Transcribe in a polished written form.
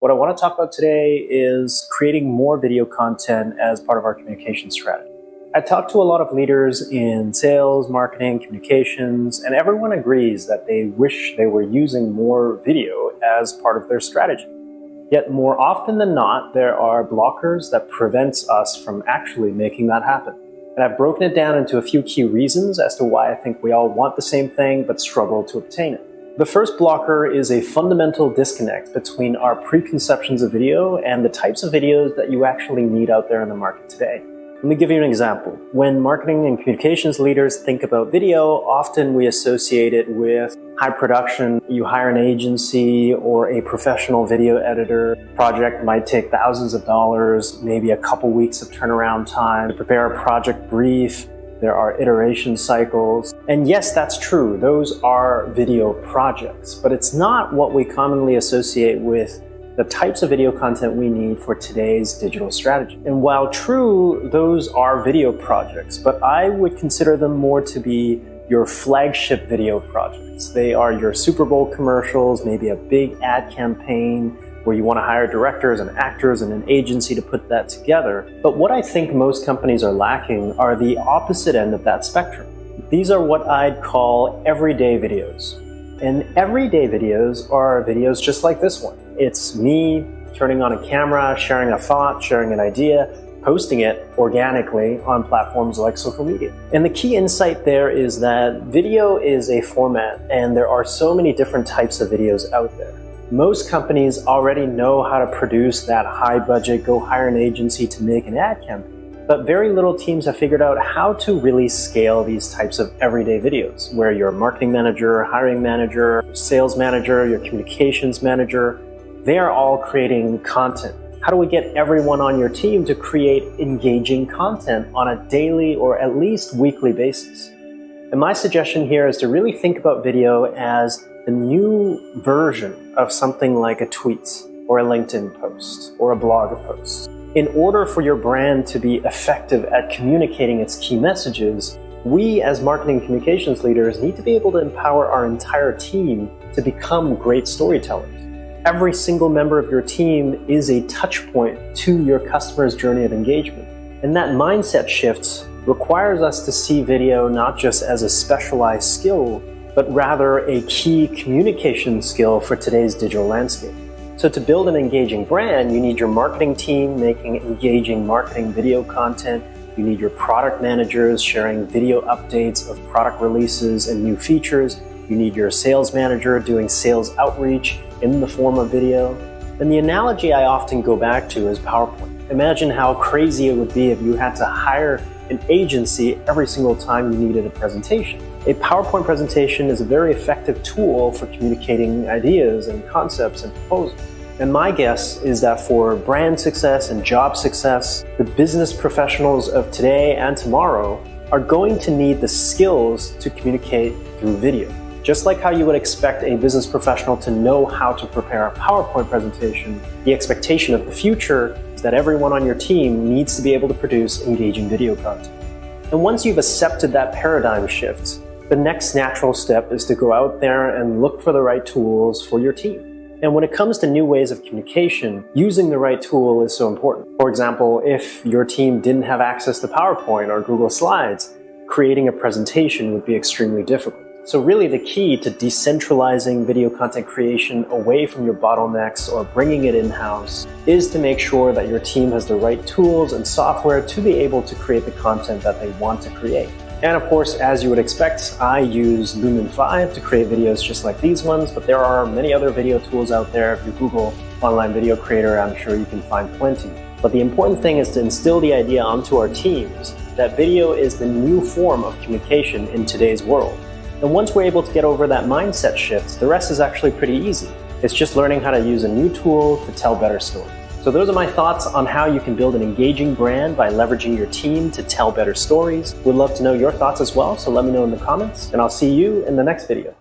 What I want to talk about today is creating more video content as part of our communication strategy. I talked to a lot of leaders in sales, marketing, communications, and everyone agrees that they wish they were using more video as part of their strategy. Yet more often than not, there are blockers that prevent us from actually making that happen. And I've broken it down into a few key reasons as to why I think we all want the same thing but struggle to obtain it. The first blocker is a fundamental disconnect between our preconceptions of video and the types of videos that you actually need out there in the market today. Let me give you an example. When marketing and communications leaders think about video, often we associate it with high production. You hire an agency or a professional video editor. The project might take thousands of dollars, maybe a couple weeks of turnaround time to prepare a project brief. There are iteration cycles. And yes, that's true. Those are video projects, but it's not what we commonly associate with the types of video content we need for today's digital strategy. And while true, those are video projects, but I would consider them more to be your flagship video projects. They are your Super Bowl commercials, maybe a big ad campaign where you want to hire directors and actors and an agency to put that together. But what I think most companies are lacking are the opposite end of that spectrum. These are what I'd call everyday videos. And everyday videos are videos just like this one. It's me turning on a camera, sharing a thought, sharing an idea, posting it organically on platforms like social media. And the key insight there is that video is a format, and there are so many different types of videos out there. Most companies already know how to produce that high budget, go hire an agency to make an ad campaign. But very little teams have figured out how to really scale these types of everyday videos, where your marketing manager, hiring manager, sales manager, your communications manager, they are all creating content. How do we get everyone on your team to create engaging content on a daily or at least weekly basis? And my suggestion here is to really think about video as the new version of something like a tweet or a LinkedIn post or a blog post. In order for your brand to be effective at communicating its key messages, we as marketing communications leaders need to be able to empower our entire team to become great storytellers. Every single member of your team is a touch point to your customer's journey of engagement. And that mindset shift requires us to see video not just as a specialized skill, but rather a key communication skill for today's digital landscape. So to build an engaging brand, you need your marketing team making engaging marketing video content. You need your product managers sharing video updates of product releases and new features. You need your sales manager doing sales outreach in the form of video. And the analogy I often go back to is PowerPoint. Imagine how crazy it would be if you had to hire an agency every single time you needed a presentation. A PowerPoint presentation is a very effective tool for communicating ideas and concepts and proposals. And my guess is that for brand success and job success, the business professionals of today and tomorrow are going to need the skills to communicate through video. Just like how you would expect a business professional to know how to prepare a PowerPoint presentation, the expectation of the future is that everyone on your team needs to be able to produce engaging video content. And once you've accepted that paradigm shift, the next natural step is to go out there and look for the right tools for your team. And when it comes to new ways of communication, using the right tool is so important. For example, if your team didn't have access to PowerPoint or Google Slides, creating a presentation would be extremely difficult. So really the key to decentralizing video content creation away from your bottlenecks or bringing it in-house is to make sure that your team has the right tools and software to be able to create the content that they want to create. And of course, as you would expect, I use Lumen 5 to create videos just like these ones, but there are many other video tools out there. If you Google online video creator, I'm sure you can find plenty. But the important thing is to instill the idea onto our teams that video is the new form of communication in today's world. And once we're able to get over that mindset shift, the rest is actually pretty easy. It's just learning how to use a new tool to tell better stories. So those are my thoughts on how you can build an engaging brand by leveraging your team to tell better stories. We'd love to know your thoughts as well, so let me know in the comments, and I'll see you in the next video.